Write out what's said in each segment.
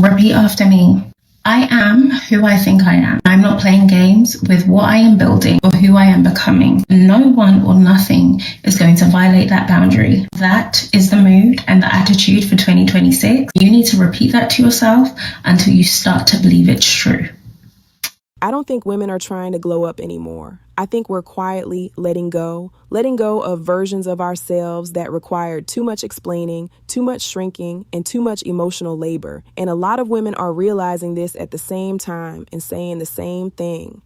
Repeat after me. I am who I think I am. I'm not playing games with what I am building or who I am becoming. No one or nothing is going to violate that boundary. That is the mood and the attitude for 2026. You need to repeat that to yourself until you start to believe it's true. I don't think women are trying to glow up anymore. I think we're quietly letting go of versions of ourselves that required too much explaining, too much shrinking, and too much emotional labor. And a lot of women are realizing this at the same time and saying the same thing.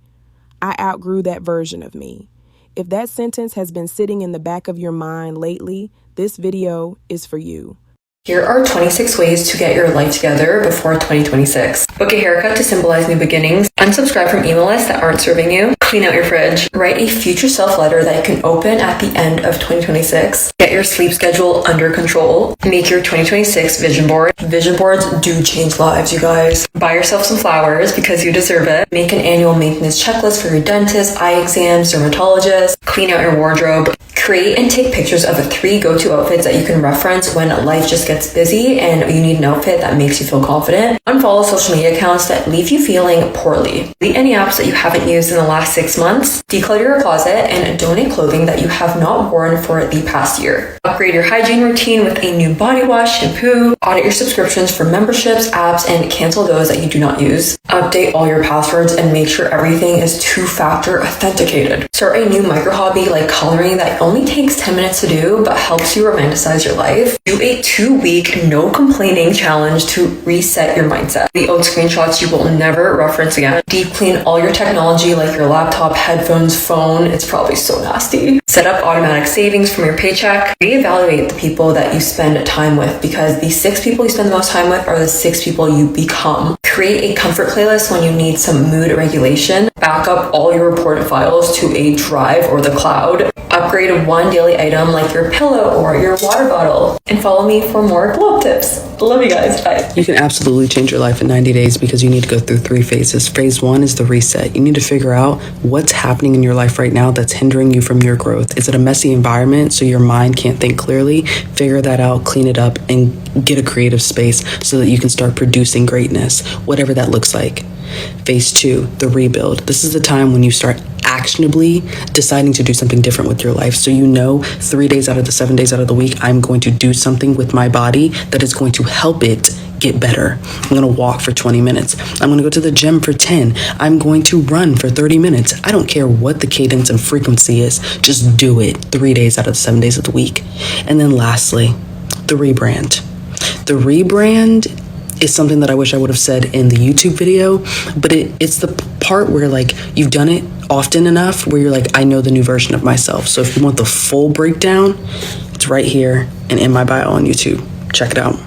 I outgrew that version of me. If that sentence has been sitting in the back of your mind lately, this video is for you. Here are 26 ways to get your life together before 2026. Book a haircut to symbolize new beginnings. Unsubscribe from email lists that aren't serving you. Clean out your fridge. Write a future self letter that you can open at the end of 2026. Get your sleep schedule under control. Make your 2026 vision board. Vision boards do change lives, you guys. Buy yourself some flowers because you deserve it. Make an annual maintenance checklist for your dentist, eye exams, dermatologist. Clean out your wardrobe. Create and take pictures of the 3 go-to outfits that you can reference when life just gets busy and you need an outfit that makes you feel confident. Unfollow social media accounts that leave you feeling poorly. Delete any apps that you haven't used in the last 6 months. Declutter your closet and donate clothing that you have not worn for the past year. Upgrade your hygiene routine with a new body wash, shampoo. Audit your subscriptions for memberships, apps, and cancel those that you do not use. Update all your passwords and make sure everything is 2-factor authenticated. Start a new micro hobby like coloring that only takes 10 minutes to do but helps you romanticize your life. Do a 2-week no complaining challenge to reset your mindset. The old screenshots you will never reference again. Deep clean all your technology like your laptop, headphones, phone. It's probably so nasty. Set up automatic savings from your paycheck. Reevaluate the people that you spend time with because the 6 people you spend the most time with are the 6 people you become. Create a comfort playlist when you need some mood regulation. Back up all your important files to a drive or the cloud. Upgrade one daily item like your pillow or your water bottle. And follow me for more glow up tips. Love you guys. Bye. You can absolutely change your life in 90 days because you need to go through 3 phases. Phase 1 is the reset. You need to figure out what's happening in your life right now that's hindering you from your growth. Is it a messy environment so your mind can't think clearly? Figure that out, clean it up, and get a creative space so that you can start producing greatness, whatever that looks like. Phase 2, the rebuild. This is the time when you start actionably deciding to do something different with your life. So you know 3 days out of the 7 days out of the week, I'm going to do something with my body that is going to help it get better. I'm going to walk for 20 minutes. I'm going to go to the gym for 10. I'm going to run for 30 minutes. I don't care what the cadence and frequency is. Just do it 3 days out of the 7 days of the week. And then lastly, the rebrand. The rebrand is something that I wish I would have said in the YouTube video, but it's the part where like you've done it often enough where you're like, I know the new version of myself. So if you want the full breakdown, it's right here and in my bio on YouTube. Check it out.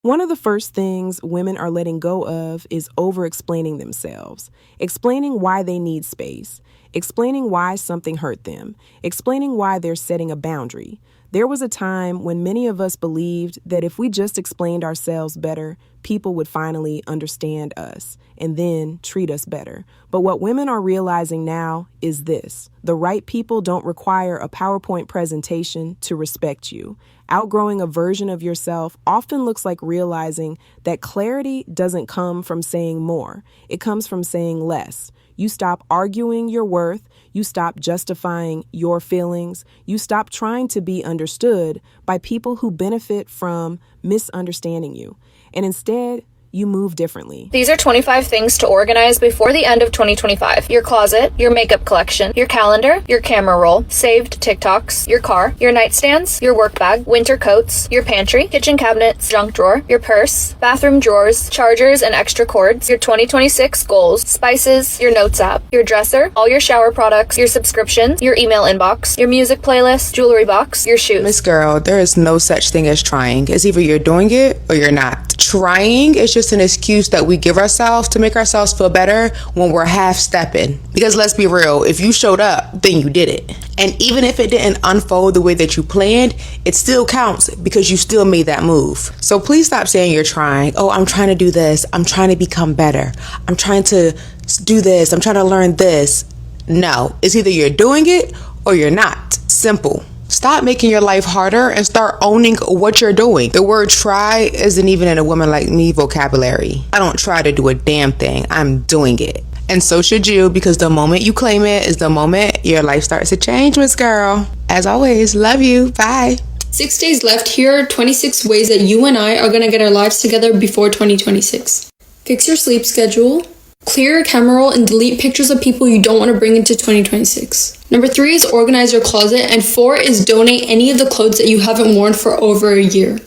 One of the first things women are letting go of is over-explaining themselves, explaining why they need space, explaining why something hurt them, explaining why they're setting a boundary. There was a time when many of us believed that if we just explained ourselves better, people would finally understand us and then treat us better. But what women are realizing now is this: the right people don't require a PowerPoint presentation to respect you. Outgrowing a version of yourself often looks like realizing that clarity doesn't come from saying more. It comes from saying less. You stop arguing your worth. You stop justifying your feelings. You stop trying to be understood by people who benefit from misunderstanding you. And instead, you move differently. These are 25 things to organize before the end of 2025. Your closet, your makeup collection, your calendar, your camera roll, saved TikToks, your car, your nightstands, your work bag, winter coats, your pantry, kitchen cabinets, junk drawer, your purse, bathroom drawers, chargers and extra cords, your 2026 goals, spices, your notes app, your dresser, all your shower products, your subscriptions, your email inbox, your music playlist, jewelry box, your shoes. Miss Girl, there is no such thing as trying. It's either you're doing it or you're not. Trying is just an excuse that we give ourselves to make ourselves feel better when we're half-stepping. Because let's be real, if you showed up, then you did it. And even if it didn't unfold the way that you planned, it still counts because you still made that move. So please stop saying you're trying. Oh, I'm trying to do this. I'm trying to become better. I'm trying to do this. I'm trying to learn this. No, it's either you're doing it or you're not. Simple. Stop making your life harder and start owning what you're doing. The word try isn't even in a woman like me vocabulary. I don't try to do a damn thing. I'm doing it. And so should you, because the moment you claim it is the moment your life starts to change, Miss Girl. As always, love you. Bye. 6 days left. Here are 26 ways that you and I are going to get our lives together before 2026. Fix your sleep schedule. Clear your camera roll and delete pictures of people you don't want to bring into 2026. Number 3 is organize your closet. And 4 is donate any of the clothes that you haven't worn for over a year.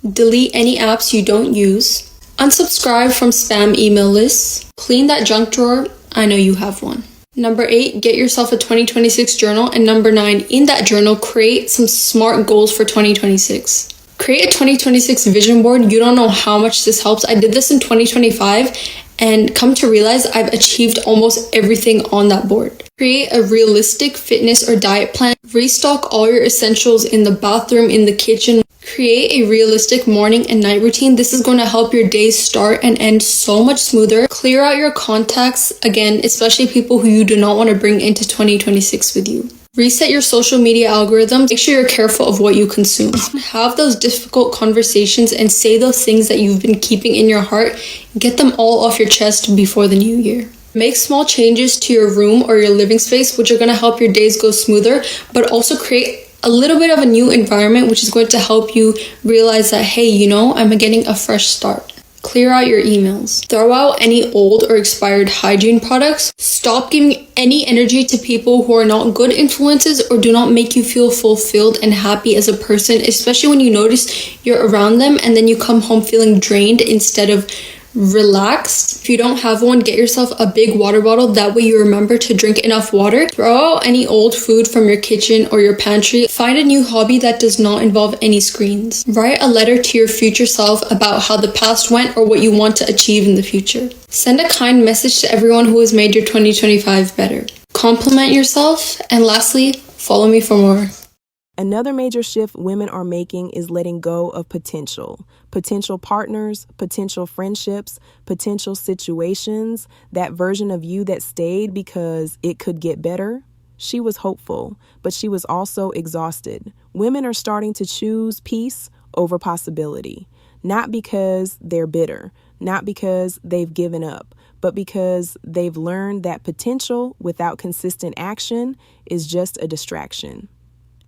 Delete any apps you don't use. Unsubscribe from spam email lists. Clean that junk drawer. I know you have one. Number 8, get yourself a 2026 journal. And number 9, in that journal, create some smart goals for 2026. Create a 2026 vision board. You don't know how much this helps. I did this in 2025 and come to realize I've achieved almost everything on that board. Create a realistic fitness or diet plan. Restock all your essentials in the bathroom, in the kitchen. Create a realistic morning and night routine. This is going to help your days start and end so much smoother. Clear out your contacts, again, especially people who you do not want to bring into 2026 with you. Reset your social media algorithms. Make sure you're careful of what you consume. Have those difficult conversations and say those things that you've been keeping in your heart. Get them all off your chest before the new year. Make small changes to your room or your living space, which are going to help your days go smoother, but also create a little bit of a new environment, which is going to help you realize that, hey, you know, I'm getting a fresh start. Clear out your emails. Throw out any old or expired hygiene products. Stop giving any energy to people who are not good influences or do not make you feel fulfilled and happy as a person, especially when you notice you're around them and then you come home feeling drained instead of relaxed. If you don't have one, get yourself a big water bottle. That way you remember to drink enough water. Throw out any old food from your kitchen or your pantry. Find a new hobby that does not involve any screens. Write a letter to your future self about how the past went or what you want to achieve in the future. Send a kind message to everyone who has made your 2025 better. Compliment yourself. And lastly, follow me for more. Another major shift women are making is letting go of potential. Potential partners, potential friendships, potential situations, that version of you that stayed because it could get better. She was hopeful, but she was also exhausted. Women are starting to choose peace over possibility, not because they're bitter, not because they've given up, but because they've learned that potential without consistent action is just a distraction.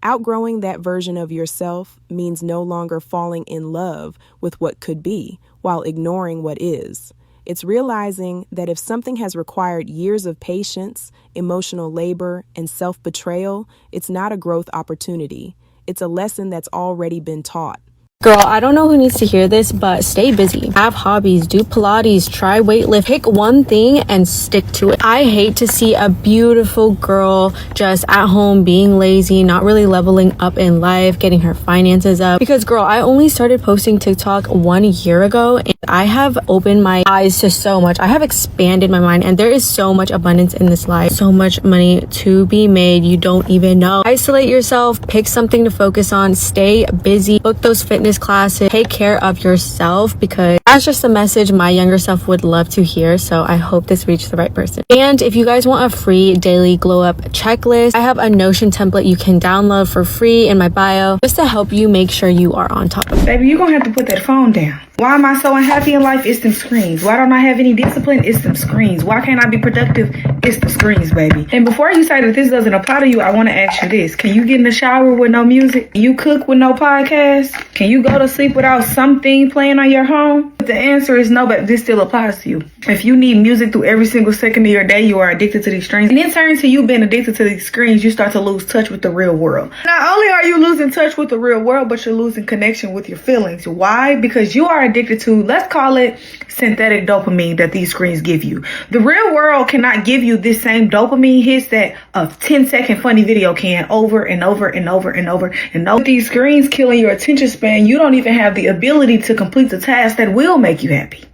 Outgrowing that version of yourself means no longer falling in love with what could be while ignoring what is. It's realizing that if something has required years of patience, emotional labor, and self-betrayal, it's not a growth opportunity. It's a lesson that's already been taught. Girl, I don't know who needs to hear this, but stay busy. Have hobbies, do Pilates, try weightlift. Pick one thing and stick to it. I hate to see a beautiful girl just at home being lazy, not really leveling up in life, getting her finances up. Because girl, I only started posting TikTok 1 year ago and I have opened my eyes to so much. I have expanded my mind and there is so much abundance in this life. So much money to be made. You don't even know. Isolate yourself, pick something to focus on, stay busy, book those fitness classes, take care of yourself, because that's just a message my younger self would love to hear. So I hope this reached the right person. And if you guys want a free daily glow up checklist, I have a Notion template you can download for free in my bio just to help you make sure you are on top of it. Baby, you're gonna have to put that phone down. Why am I so unhappy in life? It's them screens. Why don't I have any discipline? It's them screens. Why can't I be productive? It's the screens, baby. And before you say that this doesn't apply to you, I want to ask you this. Can you get in the shower with no music? You cook with no podcast? Can you go to sleep without something playing on your home? The answer is no, but this still applies to you. If you need music through every single second of your day, you are addicted to these screens. And in turn to you being addicted to these screens, you start to lose touch with the real world. Not only are you losing touch with the real world, but you're losing connection with your feelings. Why? Because you are addicted to, let's call it synthetic dopamine that these screens give you. The real world cannot give you this same dopamine hits that a 10-second funny video can over and over and over and over and over. These screens killing your attention span, you don't even have the ability to complete the task that will make you happy.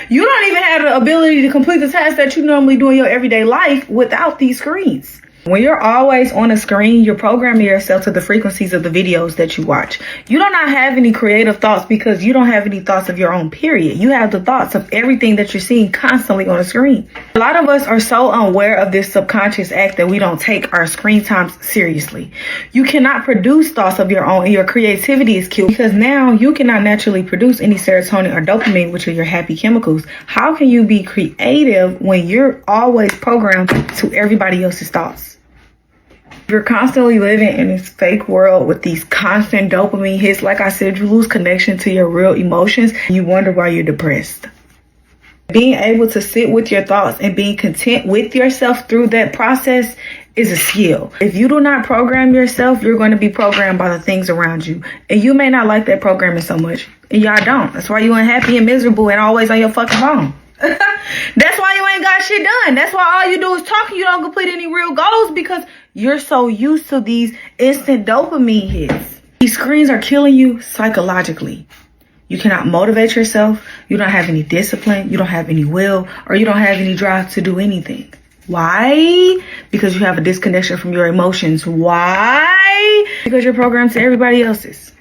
You don't even have the ability to complete the tasks that you normally do in your everyday life without these screens. When you're always on a screen, you're programming yourself to the frequencies of the videos that you watch. You do not have any creative thoughts because you don't have any thoughts of your own, period. You have the thoughts of everything that you're seeing constantly on the screen. A lot of us are so unaware of this subconscious act that we don't take our screen times seriously. You cannot produce thoughts of your own, and your creativity is killed because now you cannot naturally produce any serotonin or dopamine, which are your happy chemicals. How can you be creative when you're always programmed to everybody else's thoughts? You're constantly living in this fake world with these constant dopamine hits. Like I said, you lose connection to your real emotions. You wonder why you're depressed. Being able to sit with your thoughts and being content with yourself through that process is a skill. If you do not program yourself, you're going to be programmed by the things around you. And you may not like that programming so much. And y'all don't. That's why you're unhappy and miserable and always on your fucking phone. That's why you ain't got shit done. That's why all you do is talk and you don't complete any real goals because you're so used to these instant dopamine hits. These screens are killing you psychologically. You cannot motivate yourself. You don't have any discipline. You don't have any will, or you don't have any drive to do anything. Why? Because you have a disconnection from your emotions. Why? Because you're programmed to everybody else's.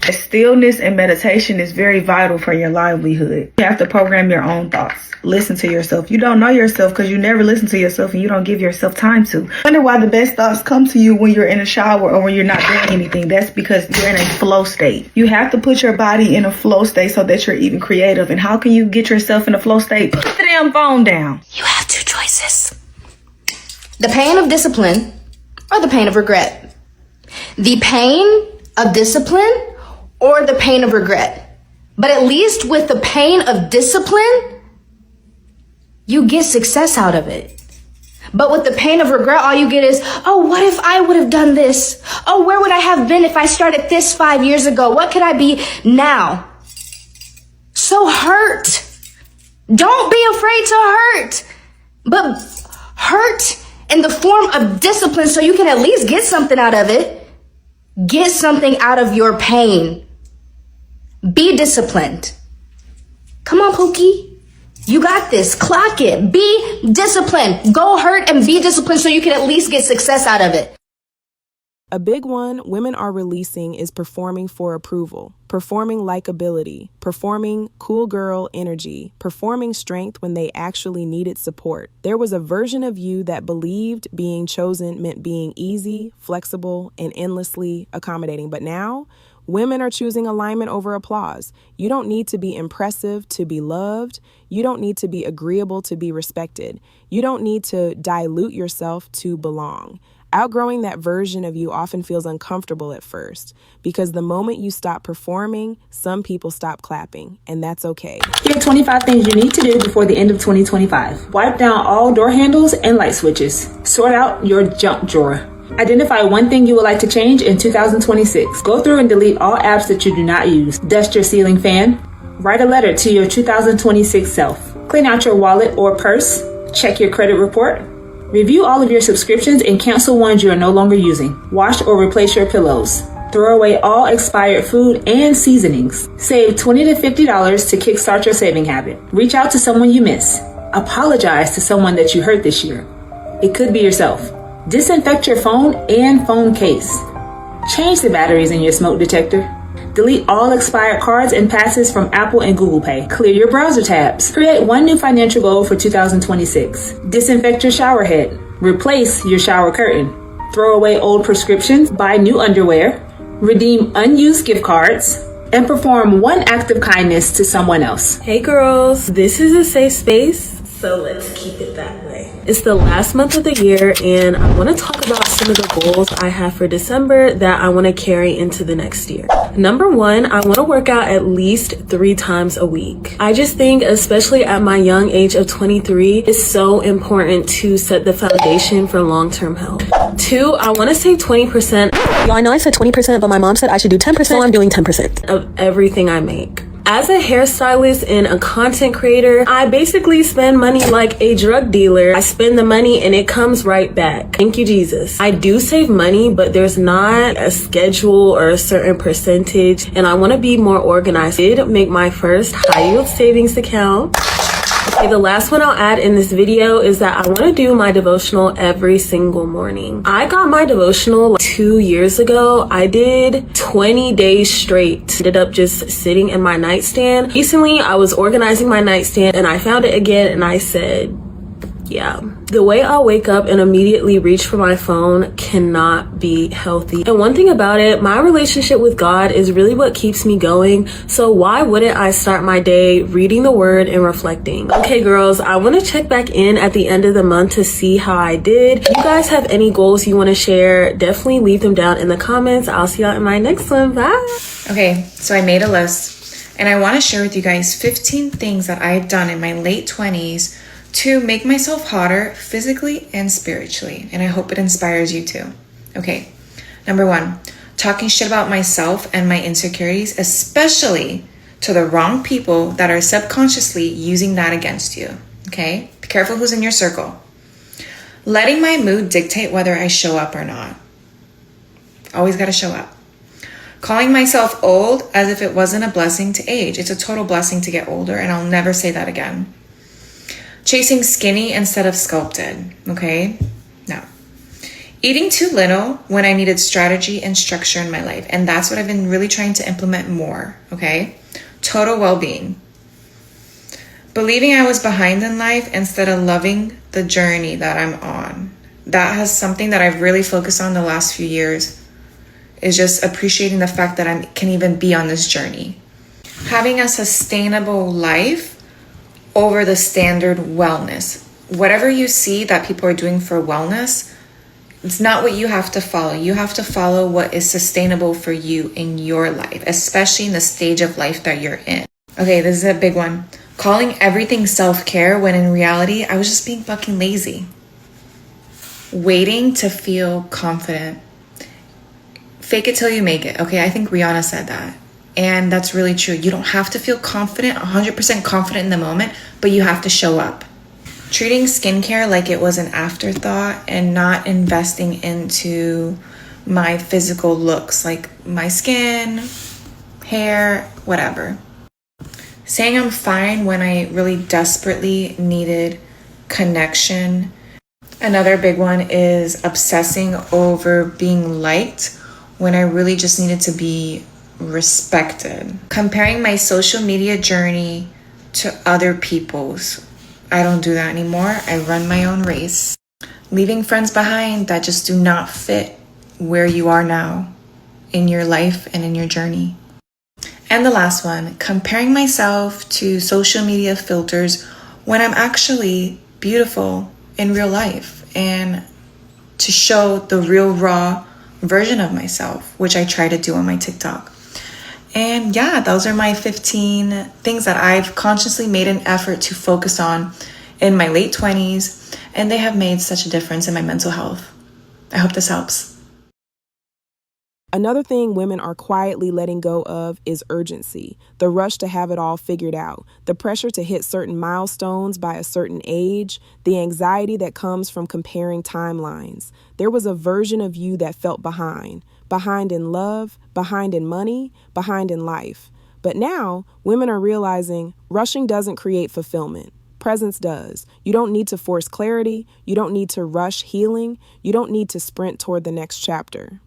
Stillness and meditation is very vital for your livelihood. You have to program your own thoughts. Listen to yourself. You don't know yourself because you never listen to yourself and you don't give yourself time to. Wonder why the best thoughts come to you when you're in a shower or when you're not doing anything. That's because you're in a flow state. You have to put your body in a flow state so that you're even creative. And how can you get yourself in a flow state? Put the damn phone down. You have two choices. The pain of discipline or the pain of regret. The pain of discipline or the pain of regret. But at least with the pain of discipline, you get success out of it. But with the pain of regret, all you get is, oh, what if I would have done this? Oh, where would I have been if I started this 5 years ago? What could I be now? So hurt. Don't be afraid to hurt. But hurt in the form of discipline so you can at least get something out of it. Get something out of your pain. Be disciplined. Come on, Pookie. You got this. Clock it. Be disciplined. Go hurt and be disciplined so you can at least get success out of it. A big one women are releasing is performing for approval, performing likability, performing cool girl energy, performing strength when they actually needed support. There was a version of you that believed being chosen meant being easy, flexible, and endlessly accommodating. But now, women are choosing alignment over applause. You don't need to be impressive to be loved. You don't need to be agreeable to be respected. You don't need to dilute yourself to belong. Outgrowing that version of you often feels uncomfortable at first because the moment you stop performing, some people stop clapping, and that's okay. Here are 25 things you need to do before the end of 2025. Wipe down all door handles and light switches. Sort out your junk drawer. Identify one thing you would like to change in 2026. Go through and delete all apps that you do not use. Dust your ceiling fan. Write a letter to your 2026 self. Clean out your wallet or purse. Check your credit report. Review all of your subscriptions and cancel ones you are no longer using. Wash or replace your pillows. Throw away all expired food and seasonings. Save $20 to $50 to kickstart your saving habit. Reach out to someone you miss. Apologize to someone that you hurt this year. It could be yourself. Disinfect your phone and phone case. Change the batteries in your smoke detector. Delete all expired cards and passes from Apple and Google Pay. Clear your browser tabs. Create one new financial goal for 2026. Disinfect your shower head. Replace your shower curtain. Throw away old prescriptions. Buy new underwear. Redeem unused gift cards. And perform one act of kindness to someone else. Hey girls, this is a safe space, so let's keep it that way. It's the last month of the year and I want to talk about some of the goals I have for December that I want to carry into the next year. Number one, I want to work out at least 3 times a week. I just think, especially at my young age of 23, it's so important to set the foundation for long-term health. 2, I want to save 20%. Y'all, I know I said 20%, but my mom said I should do 10%, so I'm doing 10%. Of everything I make. As a hairstylist and a content creator, I basically spend money like a drug dealer. I spend the money and it comes right back. Thank you, Jesus. I do save money, but there's not a schedule or a certain percentage, and I want to be more organized. I did make my first high yield savings account. Okay, the last one I'll add in this video is that I want to do my devotional every single morning. I got my devotional 2 years ago. I did 20 days straight. Ended up just sitting in my nightstand. Recently, I was organizing my nightstand and I found it again and I said, yeah, the way I'll wake up and immediately reach for my phone cannot be healthy. And one thing about it, my relationship with God is really what keeps me going. So why wouldn't I start my day reading the word and reflecting? Okay, girls, I want to check back in at the end of the month to see how I did. If you guys have any goals you want to share, definitely leave them down in the comments. I'll see y'all in my next one. Bye. Okay, so I made a list and I want to share with you guys 15 things that I've done in my late 20s to make myself hotter physically and spiritually. And I hope it inspires you too. Okay, number 1, talking shit about myself and my insecurities, especially to the wrong people that are subconsciously using that against you. Okay, be careful who's in your circle. Letting my mood dictate whether I show up or not. Always gotta show up. Calling myself old as if it wasn't a blessing to age. It's a total blessing to get older, and I'll never say that again. Chasing skinny instead of sculpted, okay? No. Eating too little when I needed strategy and structure in my life. And that's what I've been really trying to implement more, okay? Total well-being. Believing I was behind in life instead of loving the journey that I'm on. That has something that I've really focused on the last few years, is just appreciating the fact that I can even be on this journey. Having a sustainable life over the standard wellness. Whatever you see that people are doing for wellness, it's not what you have to follow. You have to follow what is sustainable for you in your life, especially in the stage of life that you're in. Okay, this is a big one. Calling everything self-care when in reality, I was just being fucking lazy. Waiting to feel confident. Fake it till you make it. Okay, I think Rihanna said that. And that's really true. You don't have to feel confident, 100% confident in the moment, but you have to show up. Treating skincare like it was an afterthought and not investing into my physical looks, like my skin, hair, whatever. Saying I'm fine when I really desperately needed connection. Another big one is obsessing over being liked when I really just needed to be respected. Comparing my social media journey to other people's. I don't do that anymore. I run my own race. Leaving friends behind that just do not fit where you are now in your life and in your journey. And the last one, comparing myself to social media filters when I'm actually beautiful in real life, and to show the real raw version of myself, which I try to do on my TikTok. And yeah, those are my 15 things that I've consciously made an effort to focus on in my late 20s, and they have made such a difference in my mental health. I hope this helps. Another thing women are quietly letting go of is urgency, the rush to have it all figured out, the pressure to hit certain milestones by a certain age, the anxiety that comes from comparing timelines. There was a version of you that felt behind in love, behind in money, behind in life. But now, women are realizing rushing doesn't create fulfillment. Presence does. You don't need to force clarity. You don't need to rush healing. You don't need to sprint toward the next chapter.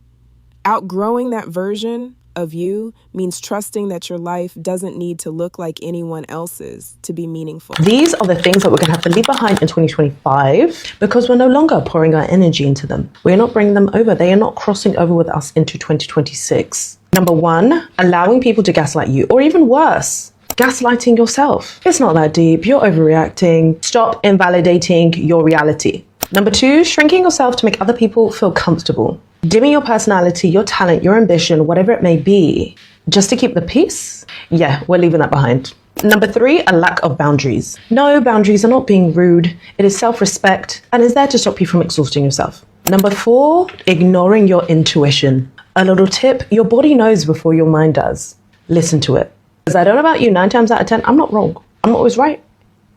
Outgrowing that version of you means trusting that your life doesn't need to look like anyone else's to be meaningful. These are the things that we're going to have to leave behind in 2025 because we're no longer pouring our energy into them. We're not bringing them over. They are not crossing over with us into 2026. Number 1, allowing people to gaslight you, or even worse, gaslighting yourself. It's not that deep. You're overreacting. Stop invalidating your reality. Number 2, shrinking yourself to make other people feel comfortable. Dimming your personality, your talent, your ambition, whatever it may be, just to keep the peace. Yeah, we're leaving that behind. Number 3, a lack of boundaries. No, boundaries are not being rude. It is self-respect and is there to stop you from exhausting yourself. Number 4, ignoring your intuition. A little tip, your body knows before your mind does. Listen to it. Because I don't know about you, 9 times out of 10, I'm not wrong. I'm not always right,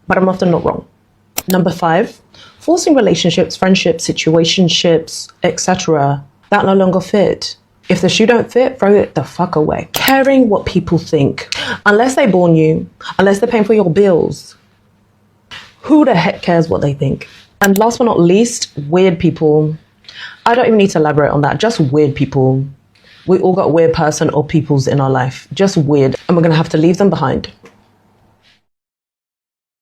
but I'm often not wrong. Number 5, forcing relationships, friendships, situationships, etc. that no longer fit. If the shoe don't fit, throw it the fuck away. Caring what people think. Unless they born you, unless they're paying for your bills, Who the heck cares what they think? And last but not least, weird people. I don't even need to elaborate on that. Just weird people. We all got weird person or peoples in our life. Just weird. And we're going to have to leave them behind.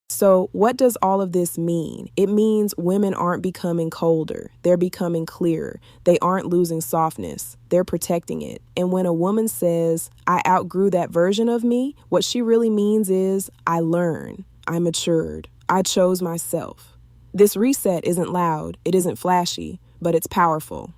So what does all of this mean? It means women aren't becoming colder. They're becoming clearer. They aren't losing softness. They're protecting it. And when a woman says, I outgrew that version of me, what she really means is, I learned. I matured. I chose myself. This reset isn't loud. It isn't flashy, but it's powerful.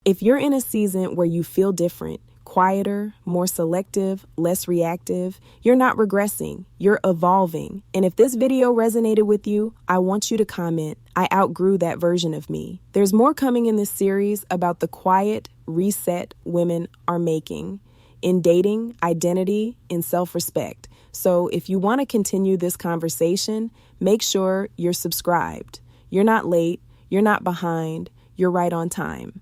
If you're in a season where you feel different, quieter, more selective, less reactive, you're not regressing, you're evolving. And if this video resonated with you, I want you to comment, I outgrew that version of me. There's more coming in this series about the quiet reset women are making in dating, identity, and self-respect. So if you want to continue this conversation, make sure you're subscribed. You're not late, you're not behind, you're right on time.